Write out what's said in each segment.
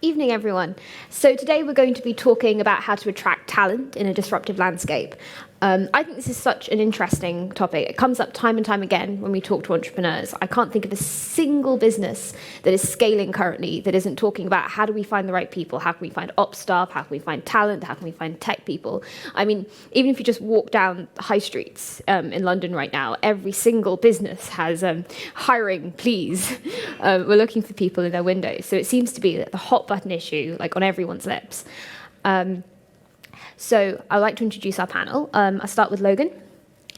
Evening, everyone. So today we're going to be talking about how to attract talent in a disruptive landscape. I think this is such an interesting topic. It comes up time and time again when we talk to entrepreneurs. I can't think of a single business that is scaling currently that isn't talking about how do we find the right people, how can we find ops staff, how can we find talent, how can we find tech people. I mean, even if you just walk down the high streets in London right now, every single business has hiring, please. We're looking for people in their windows. So it seems to be that the hot button issue, like on everyone's lips. So I'd like to introduce our panel. I'll start with Logan.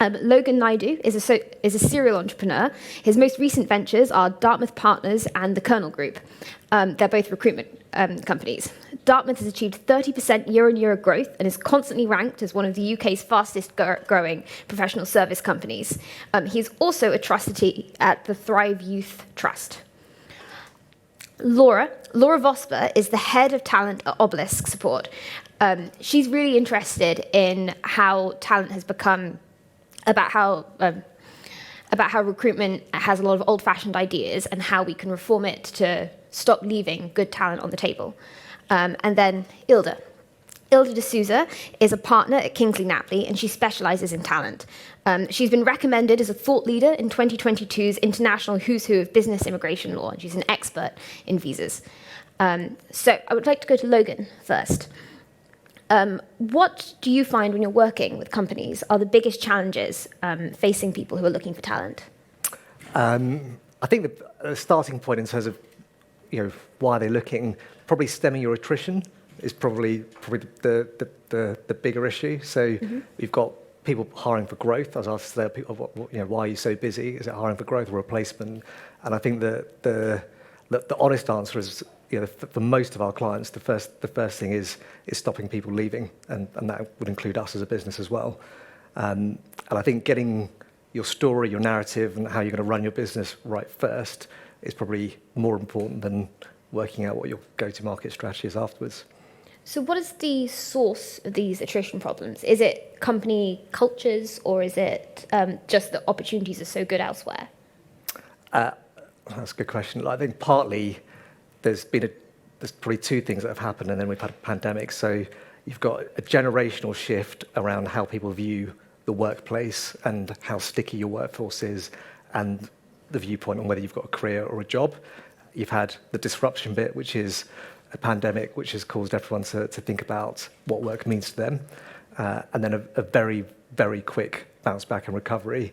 Logan Naidu is a serial entrepreneur. His most recent ventures are Dartmouth Partners and the Kernel Group. They're both recruitment companies. Dartmouth has achieved 30% year-on-year growth and is constantly ranked as one of the UK's fastest growing professional service companies. He's also a trustee at the Thrive Youth Trust. Laura Vosper is the head of talent at Abolishing Support. She's really interested in how talent has become, about how recruitment has a lot of old-fashioned ideas and how we can reform it to stop leaving good talent on the table. And then Ilda. Ilda de Souza is a partner at Kingsley Napley, and she specializes in talent. She's been recommended as a thought leader in 2022's International Who's Who of Business Immigration Law, and she's an expert in visas. So I would like to go to Logan first. What do you find when you're working with companies are the biggest challenges facing people who are looking for talent? I think the starting point in terms of why they're looking, probably stemming your attrition is probably the bigger issue. So we've got people hiring for growth. As I asked there, people, why are you so busy? Is it hiring for growth or replacement? And I think the honest answer is, for most of our clients, the first thing is stopping people leaving, and that would include us as a business as well. And I think getting your story, your narrative, and how you're going to run your business right first is probably more important than working out what your go-to-market strategy is afterwards. So what is the source of these attrition problems? Is it company cultures, or is it just that opportunities are so good elsewhere? That's a good question. I think partly there's probably two things that have happened, and then we've had a pandemic. So you've got a generational shift around how people view the workplace and how sticky your workforce is, and the viewpoint on whether you've got a career or a job. You've had the disruption bit, which is a pandemic, which has caused everyone to think about what work means to them, and then a very, very quick bounce back and recovery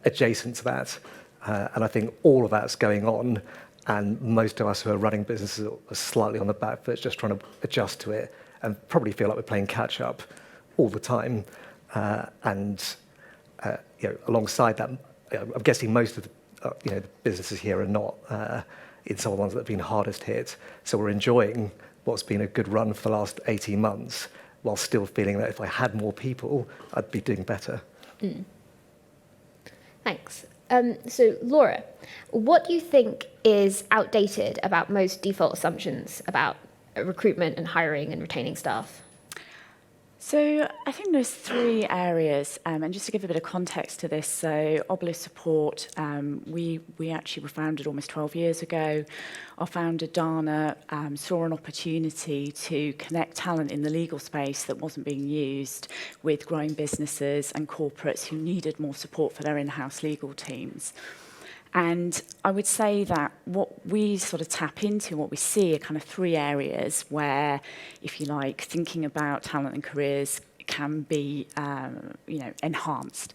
adjacent to that. And I think all of that's going on, and most of us who are running businesses are slightly on the back foot, just trying to adjust to it, and probably feel like we're playing catch up all the time. Alongside that, I'm guessing most of the businesses here are not in some of the ones that have been hardest hit. So we're enjoying what's been a good run for the last 18 months, while still feeling that if I had more people, I'd be doing better. Thanks. So Laura, what do you think is outdated about most default assumptions about recruitment and hiring and retaining staff? So I think there's three areas, and just to give a bit of context to this, so Abolishing Support, we actually were founded almost 12 years ago. Our founder, Dana, saw an opportunity to connect talent in the legal space that wasn't being used with growing businesses and corporates who needed more support for their in-house legal teams. And I would say that what we sort of tap into, what we see are kind of three areas where, if you like, thinking about talent and careers can be, enhanced.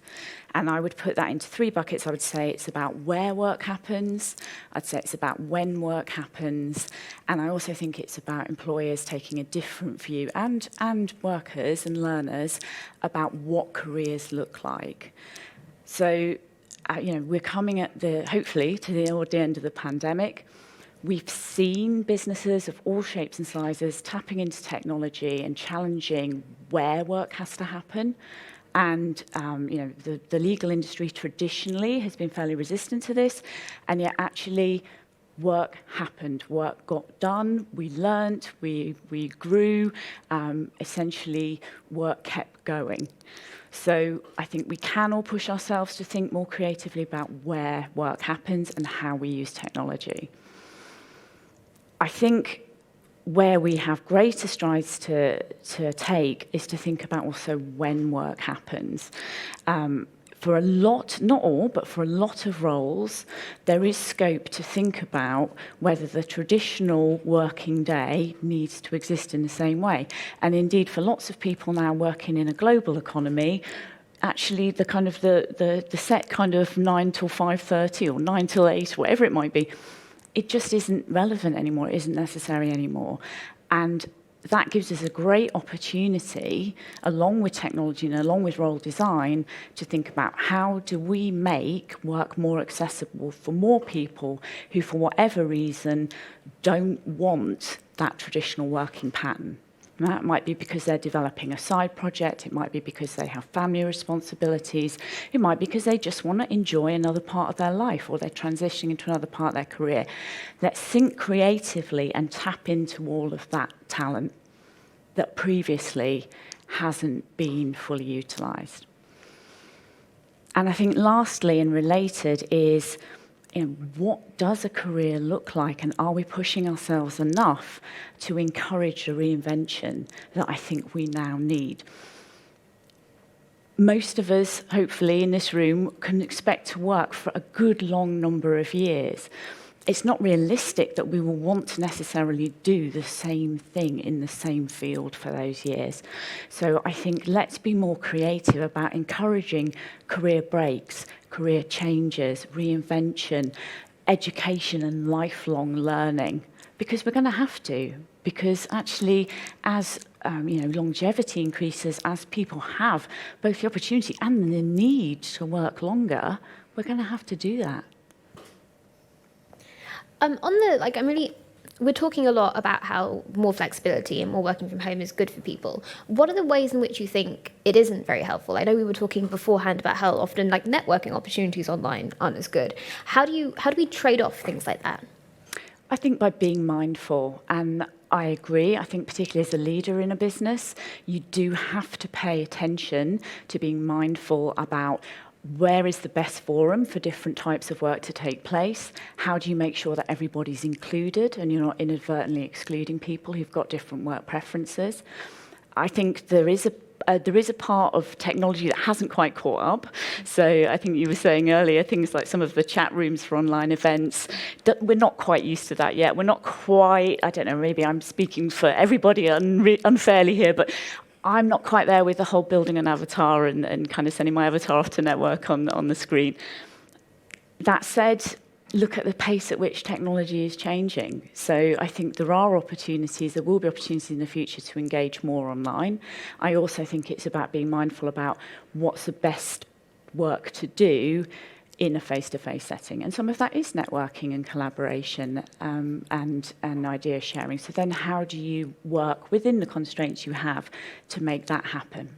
And I would put that into three buckets. I would say it's about where work happens. I'd say it's about when work happens. And I also think it's about employers taking a different view, and workers and learners, about what careers look like. So, we're coming hopefully to the end of the pandemic. We've seen businesses of all shapes and sizes tapping into technology and challenging where work has to happen. And, the legal industry traditionally has been fairly resistant to this. And yet actually work happened, work got done, we learnt, we grew, essentially work kept going. So I think we can all push ourselves to think more creatively about where work happens and how we use technology. I think where we have greater strides to take is to think about also when work happens. For a lot, not all, but for a lot of roles, there is scope to think about whether the traditional working day needs to exist in the same way. And indeed, for lots of people now working in a global economy, actually the kind of the set kind of 9 till 5:30 or 9 till 8, whatever it might be, it just isn't relevant anymore, it isn't necessary anymore. And that gives us a great opportunity, along with technology and along with role design, to think about how do we make work more accessible for more people who, for whatever reason, don't want that traditional working pattern. And that might be because they're developing a side project, it might be because they have family responsibilities, it might be because they just want to enjoy another part of their life or they're transitioning into another part of their career. Let's think creatively and tap into all of that talent that previously hasn't been fully utilised. And I think lastly and related is, what does a career look like, and are we pushing ourselves enough to encourage the reinvention that I think we now need? Most of us, hopefully, in this room can expect to work for a good long number of years. It's not realistic that we will want to necessarily do the same thing in the same field for those years. So I think let's be more creative about encouraging career breaks, career changes, reinvention, education and lifelong learning, because we're going to have to. Because actually, as longevity increases, as people have both the opportunity and the need to work longer, we're going to have to do that. We're talking a lot about how more flexibility and more working from home is good for people. What are the ways in which you think it isn't very helpful? I know we were talking beforehand about how often networking opportunities online aren't as good. How do we trade off things like that? I think by being mindful, and I agree, I think particularly as a leader in a business, you do have to pay attention to being mindful about where is the best forum for different types of work to take place? How do you make sure that everybody's included and you're not inadvertently excluding people who've got different work preferences? I think there is a part of technology that hasn't quite caught up. So I think you were saying earlier, things like some of the chat rooms for online events, we're not quite used to that yet. We're not quite, I don't know, maybe I'm speaking for everybody unfairly here, but I'm not quite there with the whole building an avatar and kind of sending my avatar off to network on the screen. That said, look at the pace at which technology is changing. So I think there will be opportunities in the future to engage more online. I also think it's about being mindful about what's the best work to do in a face-to-face setting. And some of that is networking and collaboration and idea sharing. So then how do you work within the constraints you have to make that happen?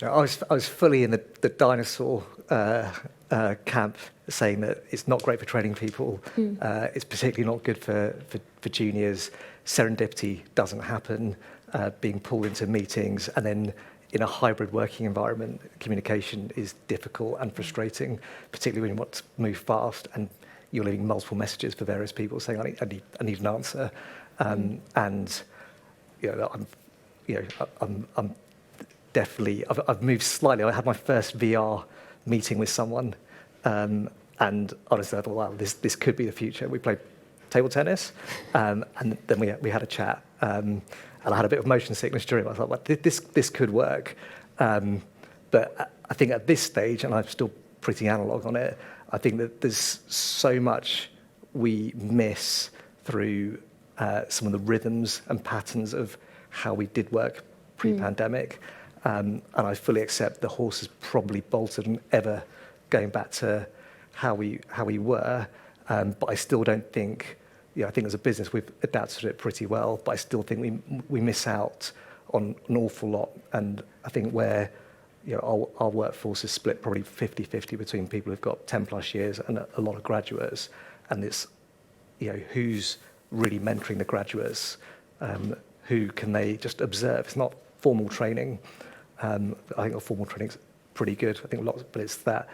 I was fully in the dinosaur camp, saying that it's not great for training people. It's particularly not good for juniors. Serendipity doesn't happen. Being pulled into meetings, and then in a hybrid working environment, communication is difficult and frustrating, particularly when you want to move fast and you're leaving multiple messages for various people saying, I need an answer. And I'm definitely, I've moved slightly. I had my first VR meeting with someone, and honestly, I thought, wow, this could be the future. We played table tennis, and then we had a chat. And I had a bit of motion sickness during it. I thought, well, this could work. But I think at this stage, and I'm still pretty analog on it, I think that there's so much we miss through some of the rhythms and patterns of how we did work pre-pandemic. And I fully accept the horse has probably bolted and ever going back to how we were. But I still don't think, I think as a business we've adapted to it pretty well, but I still think we miss out on an awful lot. And I think where our workforce is split probably 50-50 between people who've got 10 plus years and a lot of graduates, and it's who's really mentoring the graduates, who can they just observe. It's not formal training. I think the formal training's pretty good. I think but it's that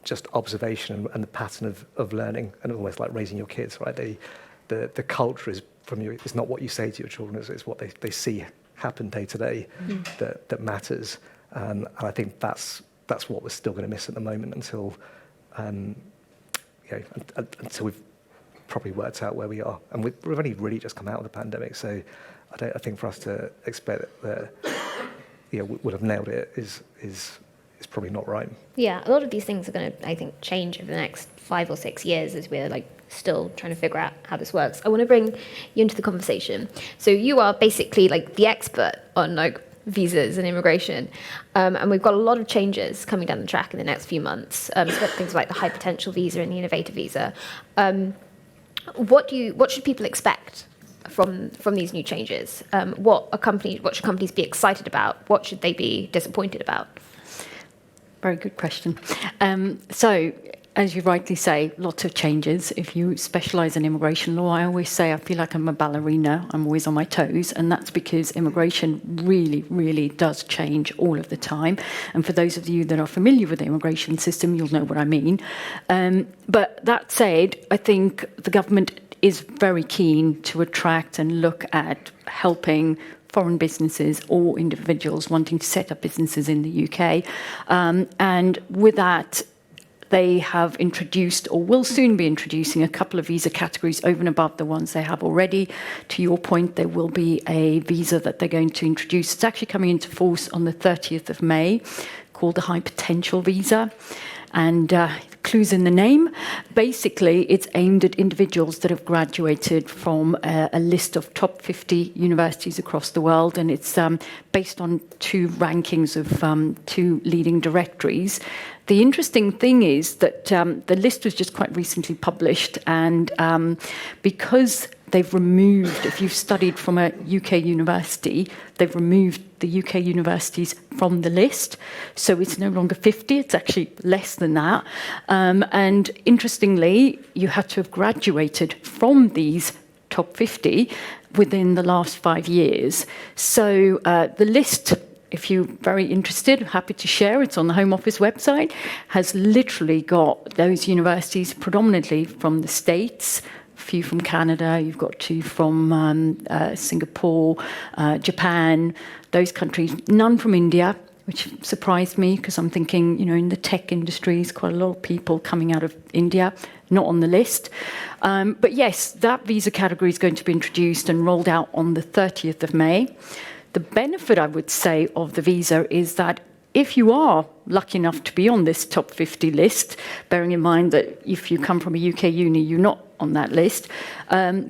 just observation and the pattern of learning, and almost like raising your kids, right? The culture is from you. It's not what you say to your children, it's what they see happen day to day that matters. And I think that's what we're still going to miss at the moment until until we've probably worked out where we are. And we've only really just come out of the pandemic, so I think for us to expect that we'll have nailed it is probably not right. Yeah, a lot of these things are going to, I think, change over the next 5 or 6 years as we're still trying to figure out how this works. I want to bring you into the conversation. So you are basically the expert on visas and immigration, and we've got a lot of changes coming down the track in the next few months. Things like the high potential visa and the innovator visa. What should people expect from these new changes? What should companies be excited about? What should they be disappointed about? Very good question. So, as you rightly say, lots of changes. If you specialise in immigration law, I always say I feel like I'm a ballerina. I'm always on my toes, and that's because immigration really, really does change all of the time. And for those of you that are familiar with the immigration system, you'll know what I mean. But that said, I think the government is very keen to attract and look at helping foreign businesses or individuals wanting to set up businesses in the UK. And with that, they have introduced or will soon be introducing a couple of visa categories over and above the ones they have already. To your point, there will be a visa that they're going to introduce. It's actually coming into force on the 30th of May, called the high potential visa. And clues in the name. Basically, it's aimed at individuals that have graduated from a list of top 50 universities across the world, and it's based on 2 rankings of 2 leading directories. The interesting thing is that the list was just quite recently published, and because they've removed, if you've studied from a UK university, they've removed the UK universities from the list. So it's no longer 50, it's actually less than that. And interestingly, you had to have graduated from these top 50 within the last 5 years. So the list, if you're very interested, happy to share, it's on the Home Office website, has literally got those universities predominantly from the States, a few from Canada, you've got 2 from Singapore, Japan, those countries, none from India, which surprised me because I'm thinking, in the tech industries, quite a lot of people coming out of India, not on the list. But yes, that visa category is going to be introduced and rolled out on the 30th of May. The benefit, I would say, of the visa is that if you are lucky enough to be on this top 50 list, bearing in mind that if you come from a UK uni, you're not on that list,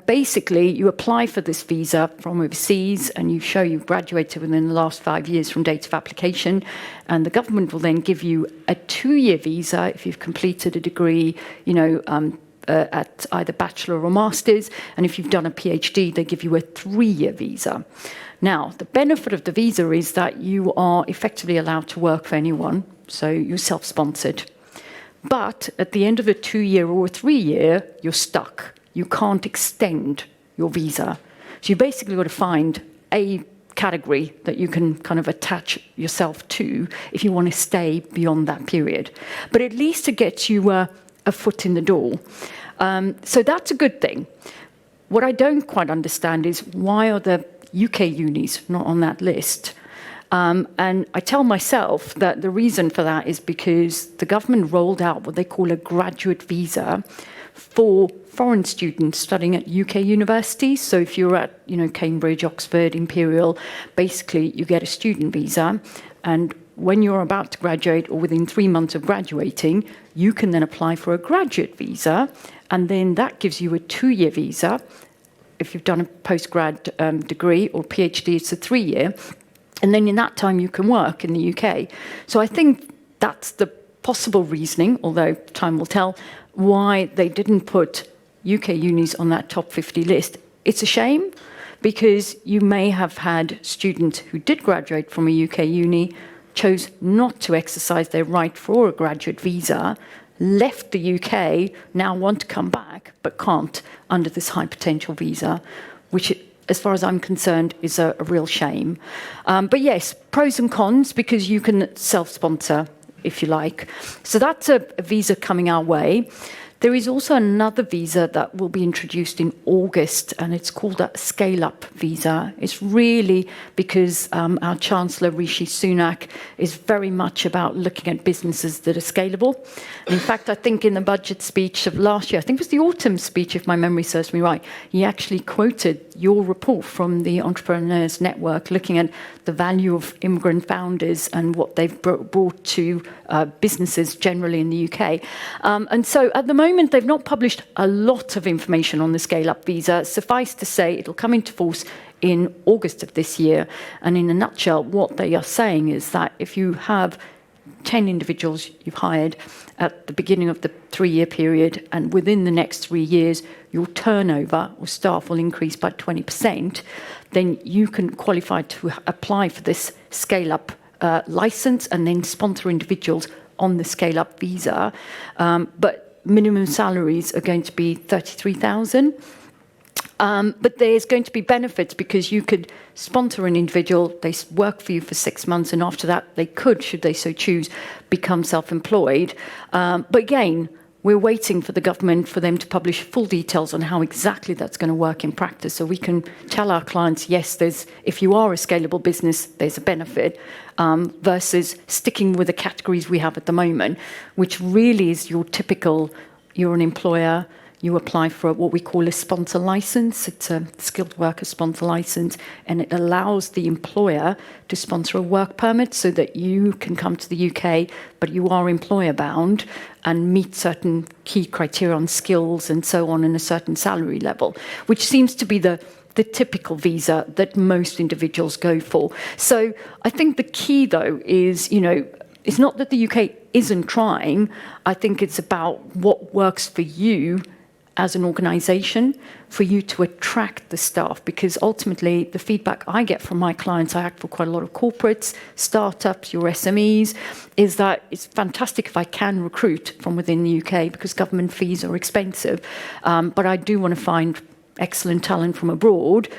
basically you apply for this visa from overseas and you show you've graduated within the last 5 years from date of application, and the government will then give you a 2-year visa if you've completed a degree, at either bachelor or master's, and if you've done a PhD, they give you a 3-year visa. Now, the benefit of the visa is that you are effectively allowed to work for anyone, so you're self-sponsored. But at the end of a 2-year or a 3-year, you're stuck. You can't extend your visa. So you basically got to find a category that you can kind of attach yourself to if you want to stay beyond that period. But at least it gets you a foot in the door. So that's a good thing. What I don't quite understand is why are the UK unis not on that list? And I tell myself that the reason for that is because the government rolled out what they call a graduate visa for foreign students studying at UK universities. So if you're at, Cambridge, Oxford, Imperial, basically you get a student visa, and when you're about to graduate or within 3 months of graduating, you can then apply for a graduate visa, and then that gives you a 2-year visa. If you've done a postgrad degree or PhD, it's a 3-year. And then in that time, you can work in the UK. So I think that's the possible reasoning, although time will tell, why they didn't put UK unis on that top 50 list. It's a shame, because you may have had students who did graduate from a UK uni, chose not to exercise their right for a graduate visa, left the UK, now want to come back, but can't under this high potential visa, which, as far as I'm concerned, is a real shame. But yes, pros and cons, because you can self-sponsor, if you like. So that's a visa coming our way. There is also another visa that will be introduced in August, and it's called a scale-up visa. It's really because our Chancellor, Rishi Sunak, is very much about looking at businesses that are scalable. And in fact, I think in the budget speech of last year, I think it was the autumn speech, if my memory serves me right, he actually quoted your report from the Entrepreneurs Network, looking at the value of immigrant founders and what they've brought to businesses generally in the UK. And so at the moment, they've not published a lot of information on the scale-up visa. Suffice to say, it'll come into force in August of this year. And in a nutshell, what they are saying is that if you have 10 individuals you've hired at the beginning of the 3-year period, and within the next 3 years, your turnover or staff will increase by 20%, then you can qualify to apply for this scale-up license and then sponsor individuals on the scale-up visa. But minimum salaries are going to be 33,000. But there's going to be benefits because you could sponsor an individual, they work for you for 6 months, and after that they could, should they so choose, become self-employed. But again, we're waiting for the government for them to publish full details on how exactly that's going to work in practice. So we can tell our clients, yes, if you are a scalable business, there's a benefit, versus sticking with the categories we have at the moment, which really is your typical, you're an employer, you apply for what we call a sponsor license. It's a skilled worker sponsor license, and it allows the employer to sponsor a work permit so that you can come to the UK, but you are employer bound and meet certain key criteria on skills and so on in a certain salary level, which seems to be the typical visa that most individuals go for. So I think the key, though, is, it's not that the UK isn't trying. I think it's about what works for you as an organisation, for you to attract the staff, because ultimately the feedback I get from my clients, I act for quite a lot of corporates, startups, your SMEs, is that it's fantastic if I can recruit from within the UK because government fees are expensive, but I do want to find excellent talent from abroad.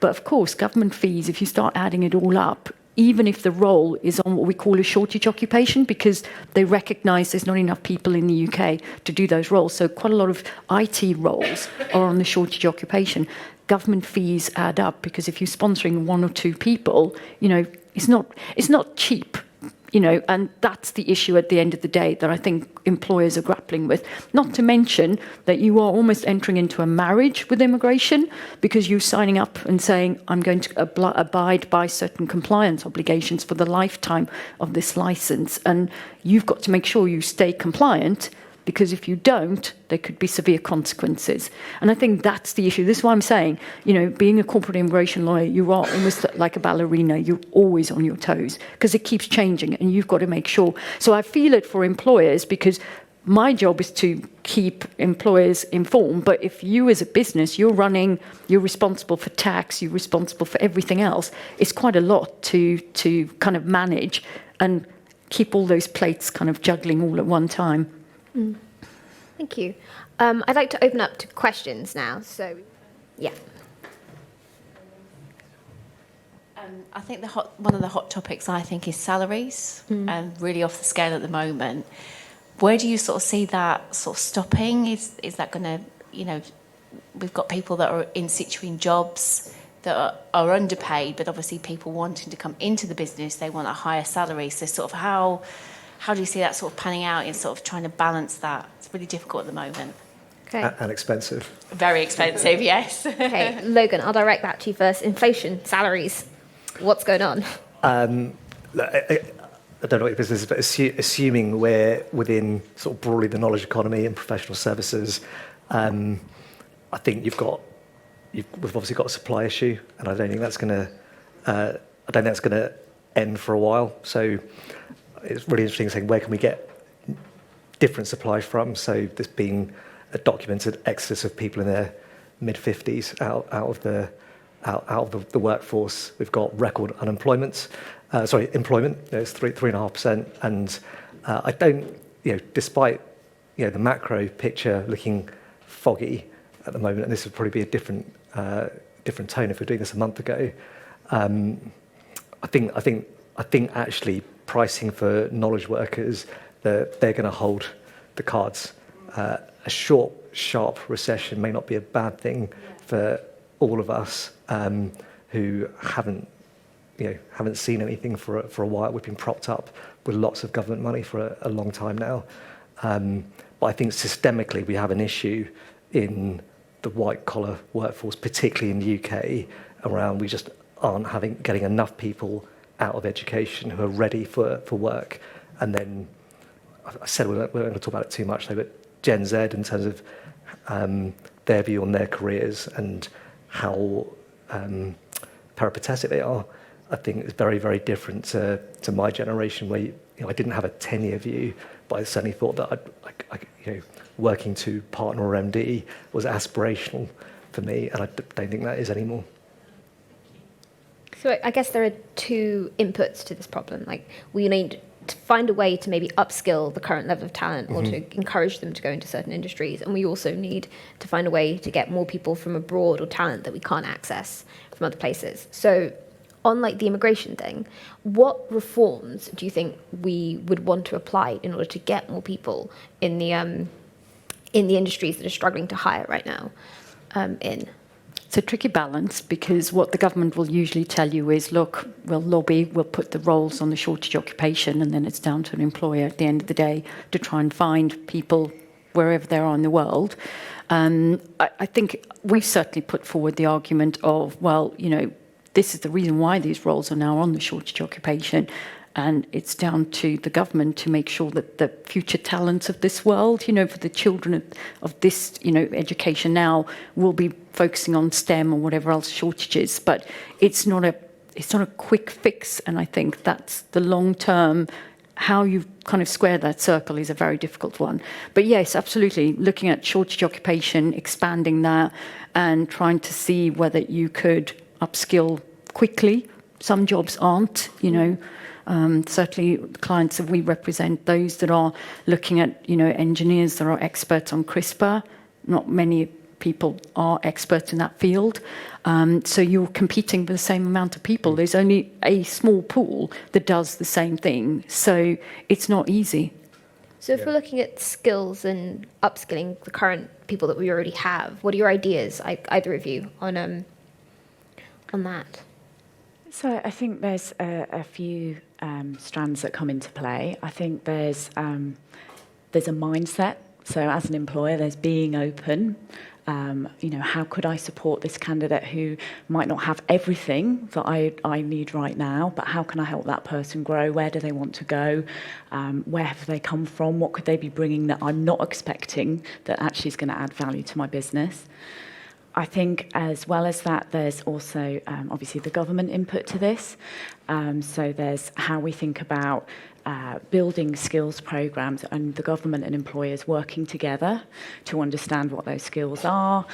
But of course, government fees, if you start adding it all up, even if the role is on what we call a shortage occupation, because they recognise there's not enough people in the UK to do those roles. So quite a lot of IT roles are on the shortage occupation. Government fees add up because if you're sponsoring 1 or 2 people, it's not cheap. And that's the issue at the end of the day that I think employers are grappling with. Not to mention that you are almost entering into a marriage with immigration because you're signing up and saying, I'm going to abide by certain compliance obligations for the lifetime of this license. And you've got to make sure you stay compliant, because if you don't, there could be severe consequences. And I think that's the issue. This is why I'm saying, being a corporate immigration lawyer, you are almost like a ballerina. You're always on your toes because it keeps changing and you've got to make sure. So I feel it for employers because my job is to keep employers informed. But if you as a business, you're responsible for tax, you're responsible for everything else, it's quite a lot to kind of manage and keep all those plates kind of juggling all at one time. Thank you. I'd like to open up to questions now. So, yeah. I think one of the hot topics, I think, is salaries, and really off the scale at the moment. Where do you sort of see that sort of stopping? Is that going to, we've got people that are in situ jobs that are underpaid, but obviously people wanting to come into the business, they want a higher salary. So sort of how do you see that sort of panning out in sort of trying to balance that? It's really difficult at the moment. Okay. And expensive. Very expensive, yes. Okay, Logan, I'll direct that to you first. Inflation, salaries, what's going on? I don't know what your business is, but assuming we're within sort of broadly the knowledge economy and professional services, I think we've obviously got a supply issue, and I don't think that's going to end for a while. So it's really interesting saying where can we get different supply from. So there's been a documented exodus of people in their mid-50s out of the workforce. We've got record employment. It's 3.5%, and I don't, despite the macro picture looking foggy at the moment, and this would probably be a different tone if we were doing this a month ago. I think actually pricing for knowledge workers, they're going to hold the cards a short, sharp recession may not be a bad thing for all of us who haven't seen anything for a while. We've been propped up with lots of government money for a long time now. But I think systemically we have an issue in the white-collar workforce, particularly in the UK, around we just aren't getting enough people out of education who are ready for work. And then, I said we're not going to talk about it too much though, but Gen Z in terms of their view on their careers and how peripatetic they are, I think is very, very different to my generation where I didn't have a 10-year view, but I certainly thought that working to partner or MD was aspirational for me, and I don't think that is anymore. So I guess there are two inputs to this problem. Like, we need to find a way to maybe upskill the current level of talent or to encourage them to go into certain industries. And we also need to find a way to get more people from abroad or talent that we can't access from other places. So on like the immigration thing, what reforms do you think we would want to apply in order to get more people in the industries that are struggling to hire right now in? It's a tricky balance because what the government will usually tell you is, look, we'll lobby, we'll put the roles on the shortage occupation, and then it's down to an employer at the end of the day to try and find people wherever they are in the world. I think we've certainly put forward the argument of, well, this is the reason why these roles are now on the shortage occupation. And it's down to the government to make sure that the future talents of this world, for the children of this, education now will be focusing on STEM or whatever else shortages. But it's not a quick fix. And I think that's the long term. How you kind of square that circle is a very difficult one. But yes, absolutely. Looking at shortage occupation, expanding that and trying to see whether you could upskill quickly. Some jobs aren't, certainly clients that we represent, those that are looking at, engineers that are experts on CRISPR. Not many people are experts in that field. So you're competing with the same amount of people. There's only a small pool that does the same thing. So it's not easy. So if we're looking at skills and upskilling the current people that we already have, what are your ideas, either of you, on that? So I think there's a few strands that come into play. I think there's a mindset. So as an employer, there's being open. How could I support this candidate who might not have everything that I need right now, but how can I help that person grow? Where do they want to go? Where have they come from? What could they be bringing that I'm not expecting that actually is going to add value to my business? I think as well as that, there's also obviously the government input to this. So there's how we think about building skills programs and the government and employers working together to understand what those skills are,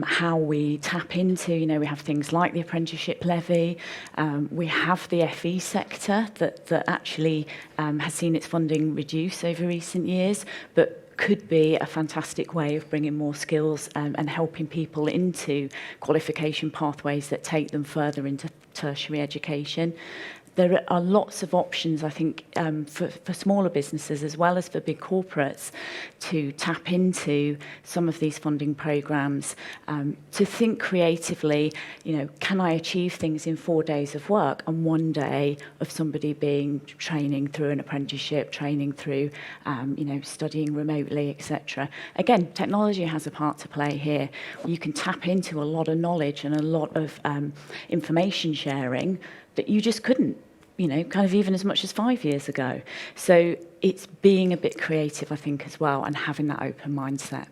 how we tap into, we have things like the apprenticeship levy, we have the FE sector that actually has seen its funding reduce over recent years, but could be a fantastic way of bringing more skills and helping people into qualification pathways that take them further into tertiary education. There are lots of options, I think, for smaller businesses as well as for big corporates to tap into some of these funding programs, to think creatively, can I achieve things in 4 days of work and 1 day of somebody being training through an apprenticeship, training through, studying remotely, etc. Again, technology has a part to play here. You can tap into a lot of knowledge and a lot of information sharing that you just couldn't, kind of even as much as 5 years ago. So it's being a bit creative, I think, as well, and having that open mindset.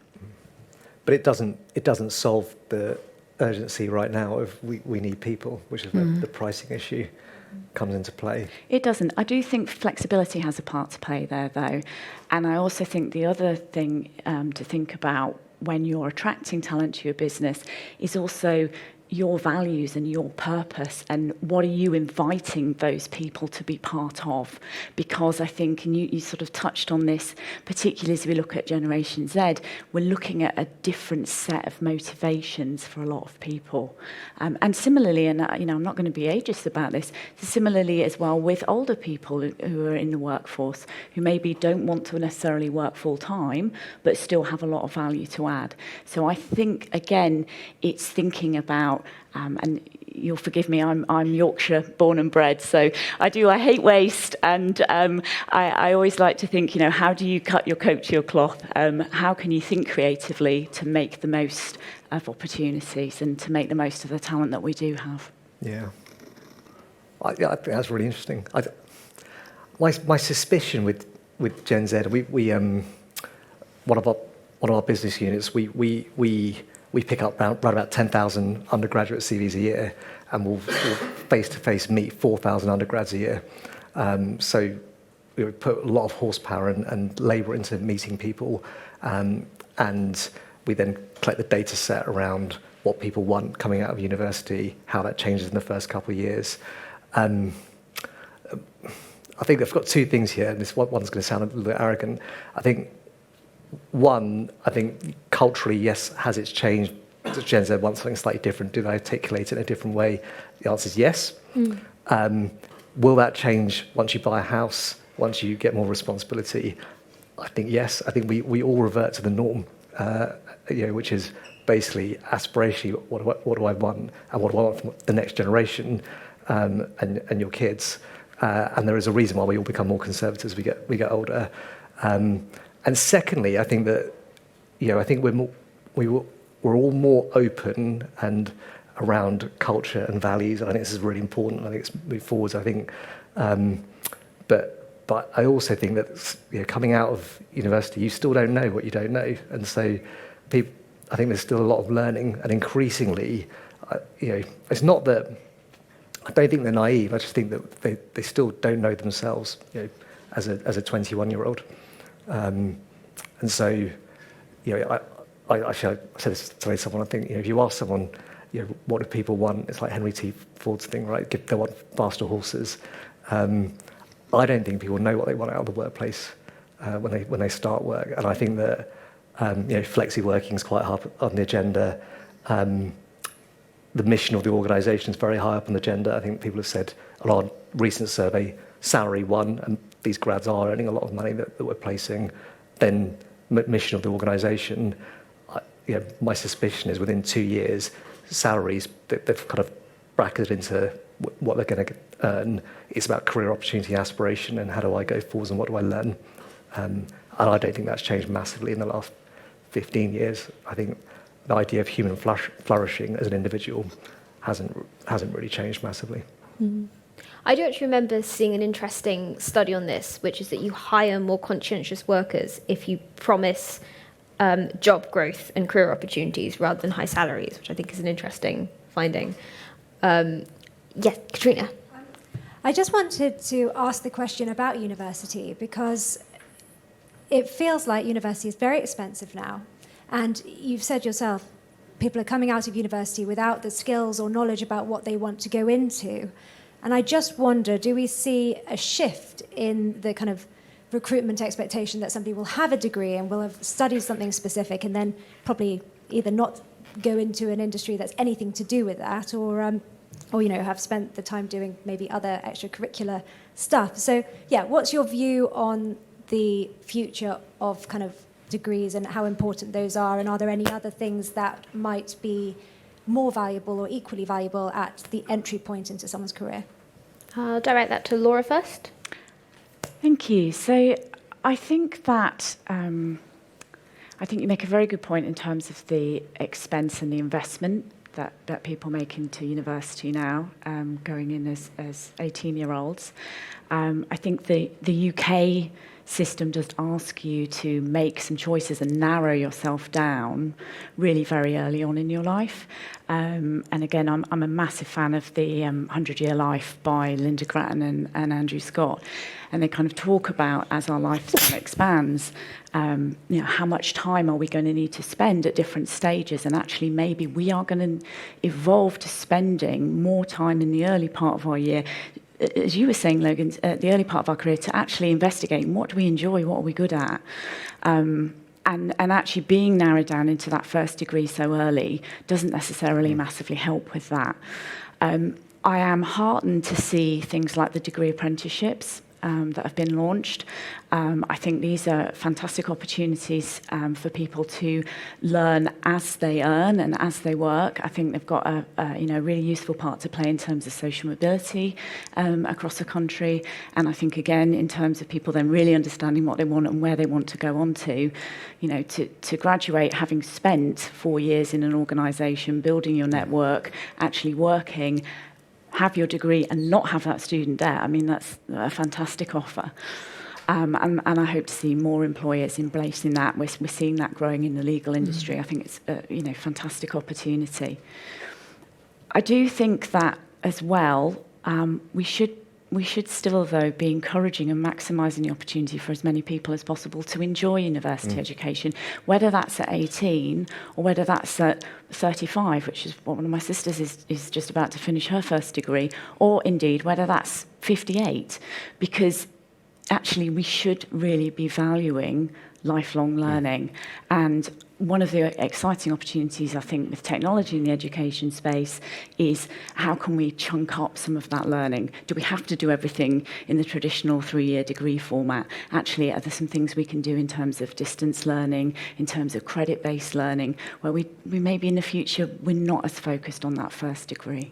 But it doesn't solve the urgency right now of we need people, which is where the pricing issue comes into play. It doesn't. I do think flexibility has a part to play there, though. And I also think the other thing to think about when you're attracting talent to your business is also, your values and your purpose, and what are you inviting those people to be part of? Because I think, and you sort of touched on this, particularly as we look at Generation Z, we're looking at a different set of motivations for a lot of people. And similarly, and I'm not going to be ageist about this, similarly as well with older people who are in the workforce, who maybe don't want to necessarily work full time, but still have a lot of value to add. So I think, again, it's thinking about, and you'll forgive me, I'm Yorkshire born and bred, so I hate waste, and I always like to think, how do you cut your coat to your cloth? How can you think creatively to make the most of opportunities and to make the most of the talent that we do have? Yeah. I think that's really interesting. My suspicion with Gen Z, we one of our business units, we pick up around about 10,000 undergraduate CVs a year, and we'll face-to-face meet 4,000 undergrads a year. So we put a lot of horsepower and labour into meeting people, and we then collect the data set around what people want coming out of university, how that changes in the first couple of years. I think they've got two things here, and this one's going to sound a little bit arrogant. I think culturally, yes, has it changed? Does Gen Z want something slightly different? Do they articulate it in a different way? The answer is yes. Will that change once you buy a house, once you get more responsibility? I think yes. I think we all revert to the norm, which is basically aspirationally, what do I want, and what do I want from the next generation, and your kids. And there is a reason why we all become more conservative as we get older. And secondly, I think that, I think we're all more open and around culture and values. And I think this is really important. I think it's moved forwards. I think, but I also think that coming out of university, you still don't know what you don't know, and so I think there's still a lot of learning. And increasingly, it's not that I don't think they're naive. I just think that they still don't know themselves, as a 21-year-old. And so, I said this to someone. I think if you ask someone, what do people want? It's like Henry T. Ford's thing, right? They want faster horses. I don't think people know what they want out of the workplace when they start work. And I think that flexi working is quite high on the agenda. The mission of the organisation is very high up on the agenda. I think people have said a lot of recent survey, salary one, and these grads are earning a lot of money that we're placing. Then mission of the organisation, my suspicion is within 2 years, salaries that they've kind of bracketed into what they're going to earn. It's about career opportunity, aspiration, and how do I go forwards and what do I learn. And I don't think that's changed massively in the last 15 years. I think the idea of human flourishing as an individual hasn't really changed massively. Mm. I do actually remember seeing an interesting study on this, which is that you hire more conscientious workers if you promise job growth and career opportunities rather than high salaries, which I think is an interesting finding. Yes, Katrina. I just wanted to ask the question about university, because it feels like university is very expensive now. And you've said yourself, people are coming out of university without the skills or knowledge about what they want to go into. And I just wonder, do we see a shift in the kind of recruitment expectation that somebody will have a degree and will have studied something specific and then probably either not go into an industry that's anything to do with that, or have spent the time doing maybe other extracurricular stuff. So, what's your view on the future of kind of degrees and how important those are, and are there any other things that might be more valuable or equally valuable at the entry point into someone's career? I'll direct that to Laura first. Thank you. So I think that I think you make a very good point in terms of the expense and the investment that people make into university now, going in as 18-year-olds. I think the UK system does ask you to make some choices and narrow yourself down really very early on in your life. And again, I'm a massive fan of the 100-Year Life by Linda Grattan and Andrew Scott. And they kind of talk about, as our lifespan expands, how much time are we going to need to spend at different stages? And actually, maybe we are going to evolve to spending more time in the early part of our year, as you were saying, Logan, the early part of our career, to actually investigate what do we enjoy, what are we good at? And actually being narrowed down into that first degree so early doesn't necessarily massively help with that. I am heartened to see things like the degree apprenticeships that have been launched. I think these are fantastic opportunities for people to learn as they earn and as they work. I think they've got a really useful part to play in terms of social mobility across the country. And I think, again, in terms of people then really understanding what they want and where they want to go on to, to graduate having spent 4 years in an organisation, building your network, actually working, have your degree and not have that student debt. I mean, that's a fantastic offer. And I hope to see more employers embracing that. We're seeing that growing in the legal industry. I think it's a fantastic opportunity. I do think that as well, we should still, though, be encouraging and maximising the opportunity for as many people as possible to enjoy university education, whether that's at 18 or whether that's at 35, which is what one of my sisters is just about to finish her first degree, or indeed whether that's 58, because actually we should really be valuing lifelong learning. And one of the exciting opportunities, I think, with technology in the education space is how can we chunk up some of that learning? Do we have to do everything in the traditional 3-year degree format? Actually, are there some things we can do in terms of distance learning, in terms of credit-based learning, where we maybe in the future we're not as focused on that first degree?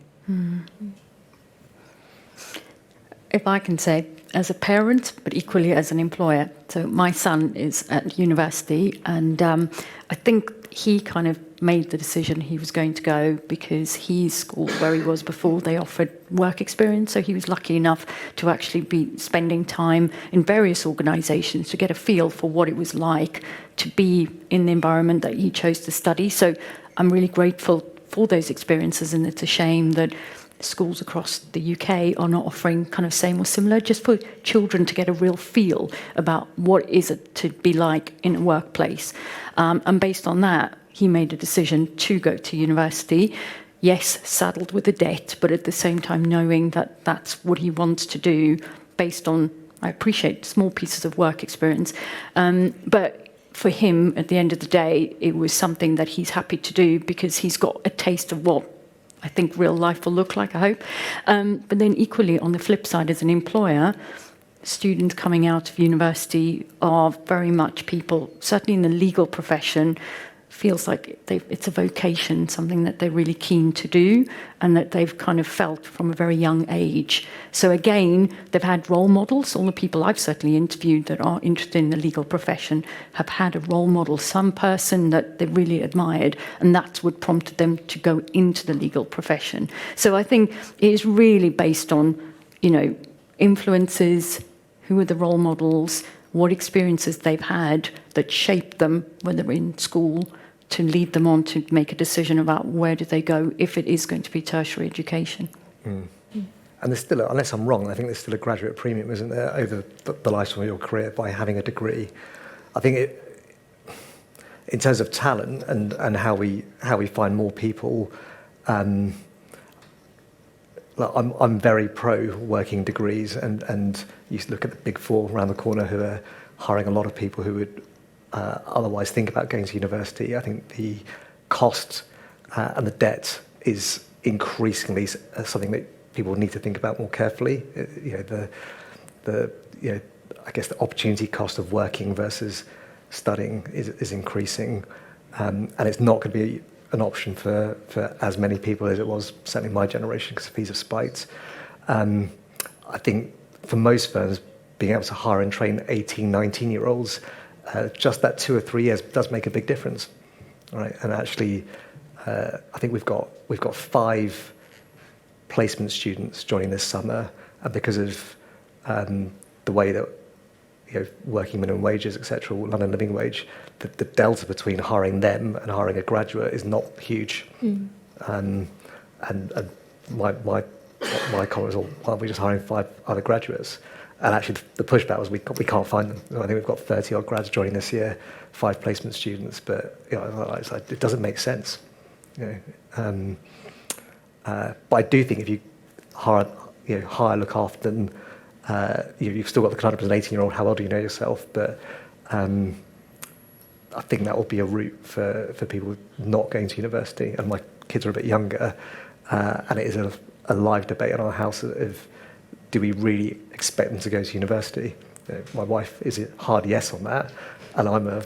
If I can say, as a parent, but equally as an employer. So my son is at university, and I think he kind of made the decision he was going to go because his school, where he was before, they offered work experience. So he was lucky enough to actually be spending time in various organisations to get a feel for what it was like to be in the environment that he chose to study. So I'm really grateful for those experiences, and it's a shame that schools across the UK are not offering kind of same or similar, just for children to get a real feel about what is it to be like in a workplace. And based on that, he made a decision to go to university. Yes, saddled with a debt, but at the same time knowing that that's what he wants to do based on, I appreciate, small pieces of work experience. But for him, at the end of the day, it was something that he's happy to do because he's got a taste of what I think real life will look like, I hope. But then equally, on the flip side, as an employer, students coming out of university are very much people, certainly in the legal profession, feels like it's a vocation, something that they're really keen to do and that they've kind of felt from a very young age. So again, they've had role models. All the people I've certainly interviewed that are interested in the legal profession have had a role model, some person that they really admired, and that's what prompted them to go into the legal profession. So I think it is really based on, influences, who are the role models, what experiences they've had that shaped them, whether in school, to lead them on to make a decision about where do they go if it is going to be tertiary education. And there's still, unless I'm wrong, I think there's still a graduate premium, isn't there, over the lifetime of your career by having a degree. I think in terms of talent and how we find more people, I'm very pro working degrees, and you look at the big four around the corner who are hiring a lot of people who would otherwise think about going to university. I think the cost and the debt is increasingly something that people need to think about more carefully. I guess the opportunity cost of working versus studying is increasing, and it's not going to be an option for as many people as it was certainly my generation because fees have spiked. I think for most firms, being able to hire and train 18, 19-year-olds, just that 2 or 3 years does make a big difference, right? And actually, I think we've got 5 placement students joining this summer, and because of the way that working minimum wages, etc., London living wage, the delta between hiring them and hiring a graduate is not huge. And my comment was, well, why aren't we just hiring 5 other graduates? And actually, the pushback was we can't find them. I think we've got 30 odd grads joining this year, 5 placement students, but it's like, it doesn't make sense. But I do think if you hire, look after them, you've still got the conundrum as an 18-year-old. How well do you know yourself? But I think that will be a route for people not going to university. And my kids are a bit younger, and it is a live debate in our house of, do we really expect them to go to university? My wife is a hard yes on that, and I'm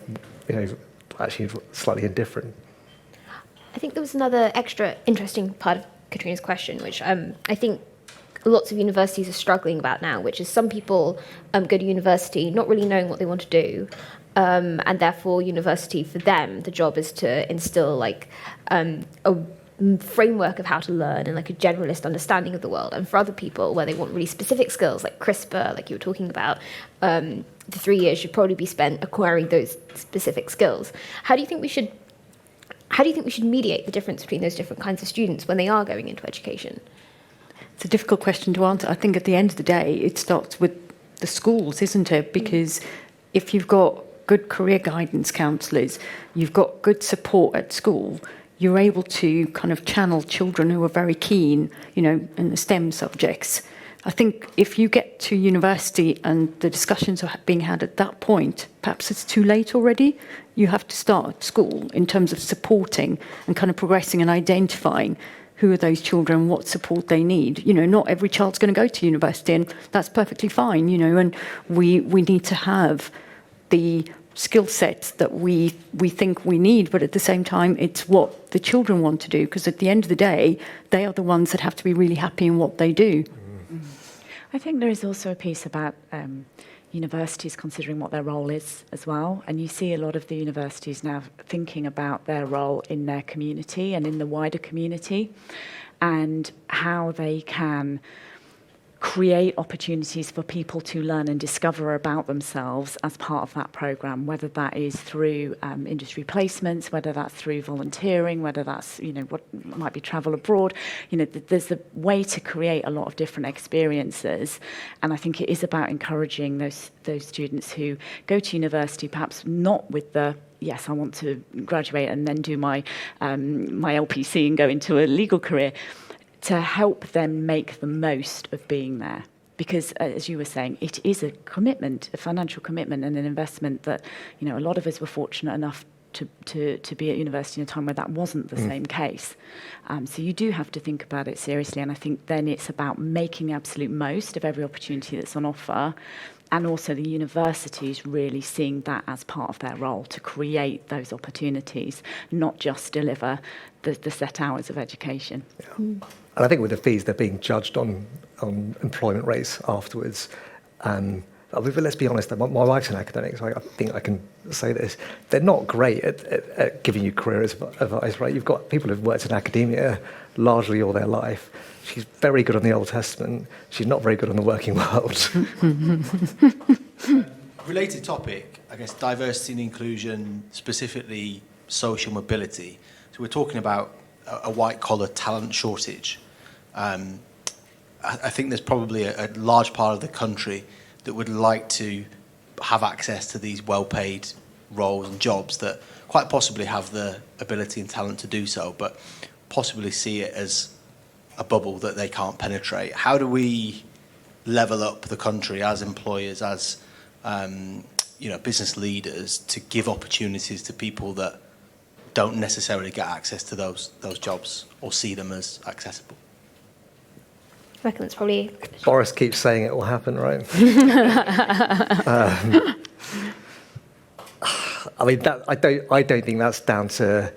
actually slightly indifferent. I think there was another extra interesting part of Katrina's question, which I think lots of universities are struggling about now, which is some people go to university not really knowing what they want to do, and therefore university for them, the job is to instill like a framework of how to learn and like a generalist understanding of the world. And for other people, where they want really specific skills like CRISPR, like you were talking about, the 3 years should probably be spent acquiring those specific skills. How do you think we should mediate the difference between those different kinds of students when they are going into education? It's a difficult question to answer. I think at the end of the day, it starts with the schools, isn't it? Because if you've got good career guidance counsellors, you've got good support at school, you're able to kind of channel children who are very keen, in the STEM subjects. I think if you get to university and the discussions are being had at that point, perhaps it's too late already. You have to start at school in terms of supporting and kind of progressing and identifying who are those children, what support they need. Not every child's going to go to university, and that's perfectly fine, and we need to have the skill sets that we think we need, but at the same time, it's what the children want to do, because at the end of the day, they are the ones that have to be really happy in what they do. I think there is also a piece about universities considering what their role is as well. And you see a lot of the universities now thinking about their role in their community and in the wider community, and how they can create opportunities for people to learn and discover about themselves as part of that programme, whether that is through industry placements, whether that's through volunteering, whether that's, what might be travel abroad. There's a way to create a lot of different experiences. And I think it is about encouraging those students who go to university, perhaps not with the, yes, I want to graduate and then do my LPC and go into a legal career, to help them make the most of being there. Because, as you were saying, it is a commitment, a financial commitment and an investment that, a lot of us were fortunate enough to be at university in a time where that wasn't the same case. So you do have to think about it seriously, and I think then it's about making the absolute most of every opportunity that's on offer, and also the universities really seeing that as part of their role, to create those opportunities, not just deliver the set hours of education. Yeah. And I think with the fees, they're being judged on employment rates afterwards. But let's be honest, my wife's an academic, so I think I can say this. They're not great at giving you career advice, right? You've got people who've worked in academia largely all their life. She's very good on the Old Testament. She's not very good on the working world. Related topic, I guess, diversity and inclusion, specifically social mobility. So we're talking about a white-collar talent shortage. I think there's probably a large part of the country that would like to have access to these well-paid roles and jobs that quite possibly have the ability and talent to do so, but possibly see it as a bubble that they can't penetrate. How do we level up the country as employers, as business leaders, to give opportunities to people that don't necessarily get access to those jobs or see them as accessible? I reckon it's probably... Boris keeps saying it will happen, right? I don't think that's down to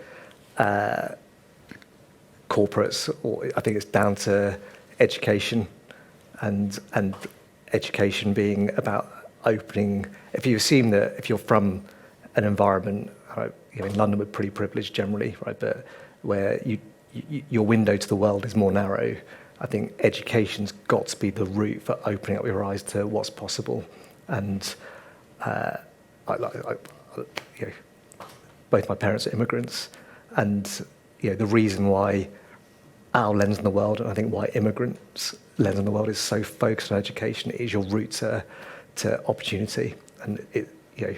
corporates, or I think it's down to education, and education being about opening. If you assume that if you're from an environment, in London we're pretty privileged generally, right, but where your window to the world is more narrow, I think education's got to be the route for opening up your eyes to what's possible. And you know, both my parents are immigrants, and you know, the reason why our lens in the world, and I think why immigrants' lens in the world is so focused on education, is your route to opportunity. And it, you know,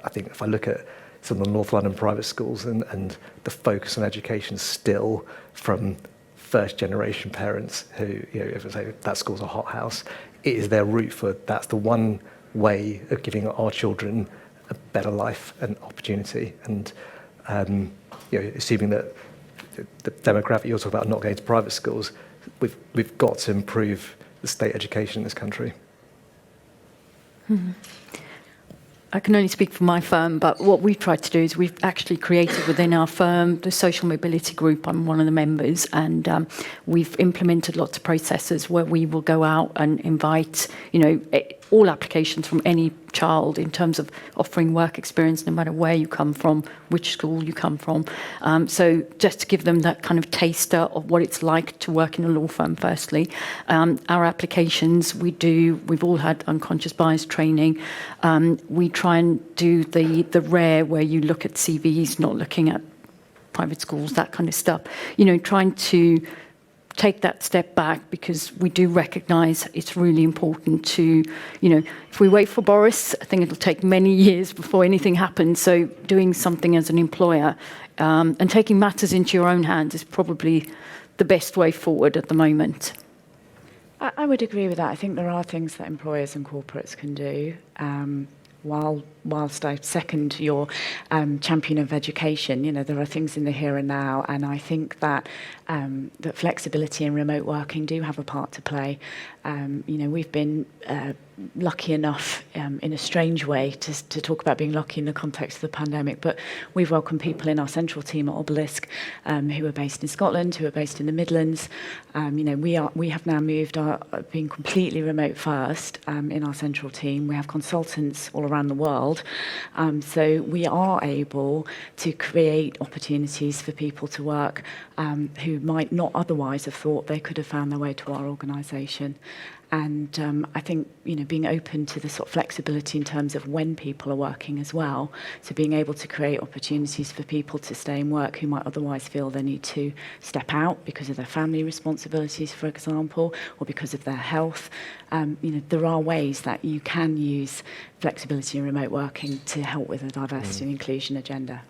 I think if I look at some of the North London private schools and the focus on education still from first generation parents who, you know, if I say that school's a hothouse, it is their route for, that's the one way of giving our children a better life and opportunity. And you know, assuming that the demographic you're talking about not going to private schools, we've got to improve the state education in this country. Mm-hmm. I can only speak for my firm, but what we've tried to do is we've actually created within our firm the social mobility group. I'm one of the members, and we've implemented lots of processes where we will go out and invite, you know, all applications from any child in terms of offering work experience, no matter where you come from, which school you come from. So just to give them that kind of taster of what it's like to work in a law firm, firstly. Our applications, we've all had unconscious bias training. We try and do the rare where you look at CVs, not looking at private schools, that kind of stuff. You know, trying to take that step back, because we do recognise it's really important to, you know, if we wait for Boris, I think it'll take many years before anything happens. So doing something as an employer and taking matters into your own hands is probably the best way forward at the moment. I would agree with that. I think there are things that employers and corporates can do. Whilst I second your champion of education, you know, there are things in the here and now, and I think that that flexibility and remote working do have a part to play. You know, we've been lucky enough, in a strange way, to talk about being lucky in the context of the pandemic, but we've welcomed people in our central team at Obelisk who are based in Scotland, who are based in the Midlands. You know, we have now moved being completely remote first in our central team. We have consultants all around the world, so we are able to create opportunities for people to work who might not otherwise have thought they could have found their way to our organisation. And I think, you know, being open to the sort of flexibility in terms of when people are working as well, so being able to create opportunities for people to stay in work who might otherwise feel they need to step out because of their family responsibilities, for example, or because of their health. You know, there are ways that you can use flexibility and remote working to help with the diversity and inclusion agenda.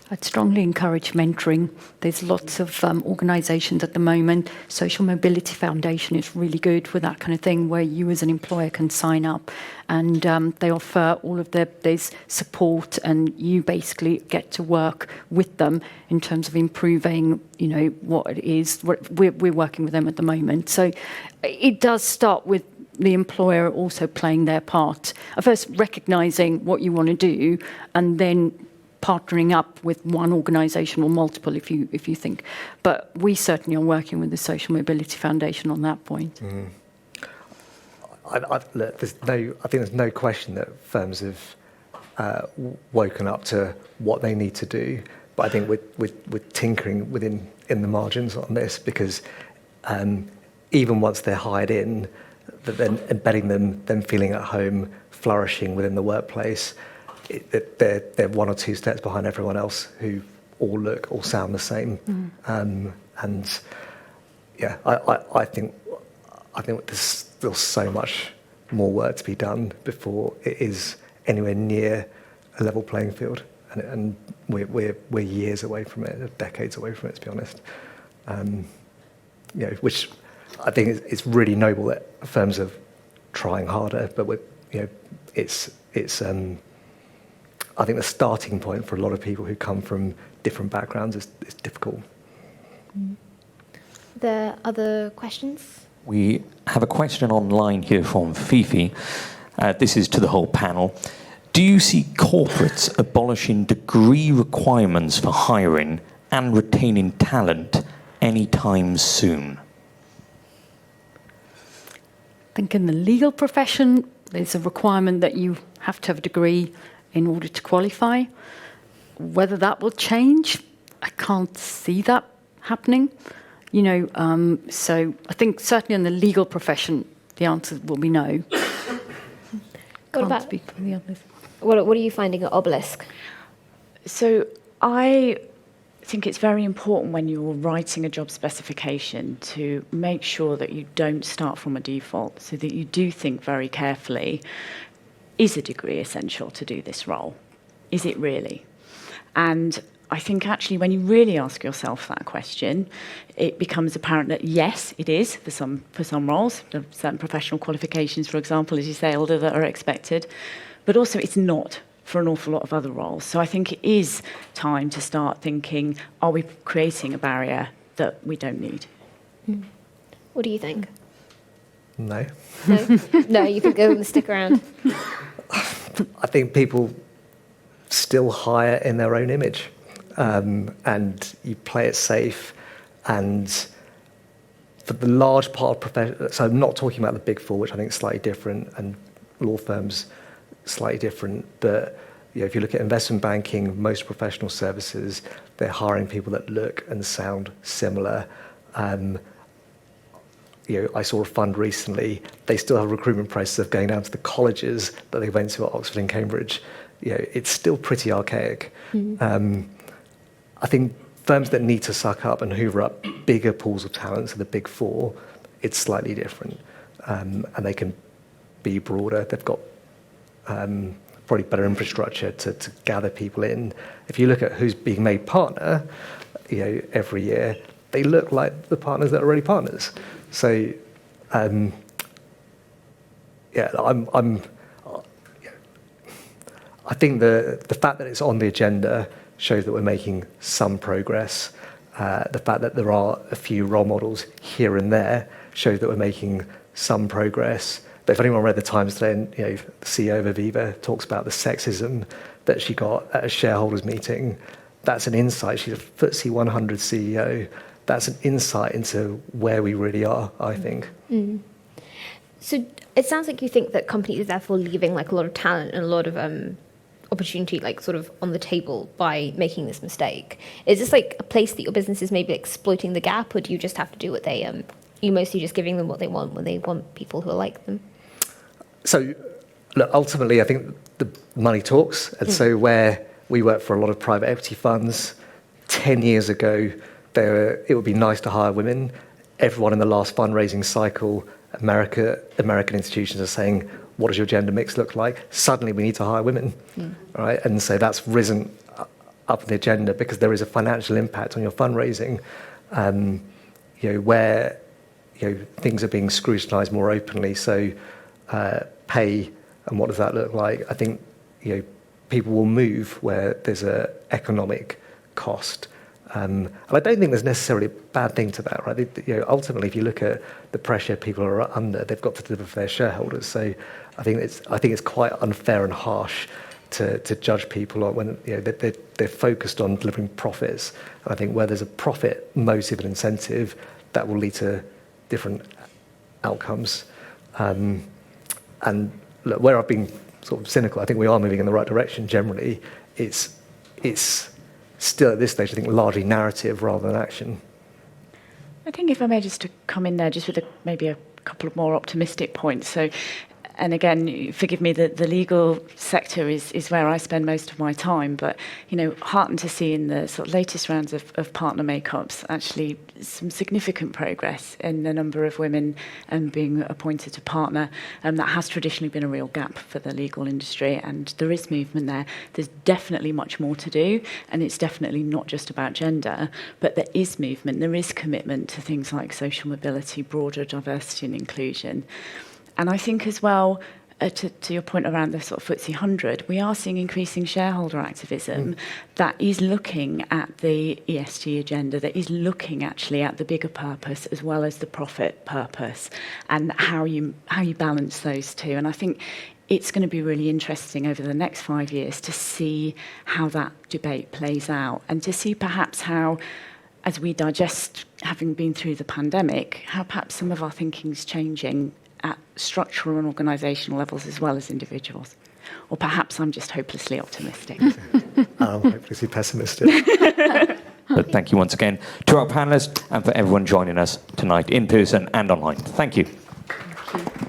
I'd strongly encourage mentoring. There's lots of organisations at the moment. Social Mobility Foundation is really good with that kind of thing, where you as an employer can sign up, and they offer all of there's support, and you basically get to work with them in terms of improving, you know, what it is. We're working with them at the moment. So it does start with the employer also playing their part. First, recognising what you want to do, and then partnering up with one organisation or multiple if you think. But we certainly are working with the Social Mobility Foundation on that point. Mm. I think there's no question that firms have woken up to what they need to do. But I think we're tinkering in the margins on this, because even once they're hired in, then embedding them feeling at home, flourishing within the workplace, they're one or two steps behind everyone else who all look, all sound the same. And yeah, I think there's still so much more work to be done before it is anywhere near a level playing field. And we're years away from it, decades away from it, to be honest. You know, which I think it's really noble that firms are trying harder, but you know, it's I think the starting point for a lot of people who come from different backgrounds is difficult. There other questions? We have a question online here from Fifi. This is to the whole panel. Do you see corporates abolishing degree requirements for hiring and retaining talent anytime soon? I think in the legal profession, there's a requirement that you have to have a degree in order to qualify. Whether that will change, I can't see that happening. You know, so I think certainly in the legal profession, the answer will be no. Can't about- speak for the others. What are you finding at Obelisk? So I think it's very important when you're writing a job specification to make sure that you don't start from a default, so that you do think very carefully, is a degree essential to do this role? Is it really? And I think actually when you really ask yourself that question, it becomes apparent that yes, it is for some roles. There are certain professional qualifications, for example, as you say, Ilda, that are expected, but also it's not for an awful lot of other roles. So I think it is time to start thinking, are we creating a barrier that we don't need? What do you think? No. No? No, you think they're going to stick around? I think people still hire in their own image, and you play it safe. And for the large part of profession, so I'm not talking about the big four, which I think is slightly different, and law firms slightly different. But if you look at investment banking, most professional services, they're hiring people that look and sound similar. I saw a fund recently, they still have a recruitment process of going down to the colleges that they went to at Oxford and Cambridge. It's still pretty archaic. I think firms that need to suck up and hoover up bigger pools of talent, so the big four, it's slightly different. And they can be broader. They've got probably better infrastructure to gather people in. If you look at who's being made partner, every year, they look like the partners that are already partners. So, I think the fact that it's on the agenda shows that we're making some progress. The fact that there are a few role models here and there shows that we're making some progress. But if anyone read the Times today, and the CEO of Aviva talks about the sexism that she got at a shareholders meeting, that's an insight. She's a FTSE 100 CEO. That's an insight into where we really are, I think. So it sounds like you think that companies are therefore leaving like a lot of talent and a lot of opportunity like sort of on the table by making this mistake. Is this like a place that your business is maybe exploiting the gap, or do you just have to do what they you mostly just giving them what they want when they want people who are like them? So look, ultimately, I think the money talks. And so where we work for a lot of private equity funds, 10 years ago, it would be nice to hire women. Everyone in the last fundraising cycle, American institutions are saying, what does your gender mix look like? Suddenly we need to hire women, right? And so that's risen up on the agenda because there is a financial impact on your fundraising, where things are being scrutinised more openly. So pay and what does that look like? I think people will move where there's an economic cost. And I don't think there's necessarily a bad thing to that, right? Ultimately, if you look at the pressure people are under, they've got to deliver for their shareholders. So I think it's quite unfair and harsh to judge people when they're focused on delivering profits. And I think where there's a profit motive and incentive, that will lead to different outcomes. And look, where I've been sort of cynical, I think we are moving in the right direction generally. It's still at this stage, I think, largely narrative rather than action. I think if I may just to come in there just with maybe a couple of more optimistic points. So, and again, forgive me, the legal sector is where I spend most of my time, but, heartened to see in the sort of latest rounds of partner makeups, actually some significant progress in the number of women being appointed to partner. That has traditionally been a real gap for the legal industry, and there is movement there. There's definitely much more to do, and it's definitely not just about gender, but there is movement, there is commitment to things like social mobility, broader diversity and inclusion. And I think as well, to your point around the sort of FTSE 100, we are seeing increasing shareholder activism that is looking at the ESG agenda, that is looking actually at the bigger purpose as well as the profit purpose, and how you balance those two. And I think it's going to be really interesting over the next 5 years to see how that debate plays out, and to see perhaps how, as we digest having been through the pandemic, how perhaps some of our thinking's changing at structural and organisational levels as well as individuals. Or perhaps I'm just hopelessly optimistic. I'm hopelessly pessimistic. But thank you once again to our panellists and for everyone joining us tonight in person and online. Thank you. Thank you.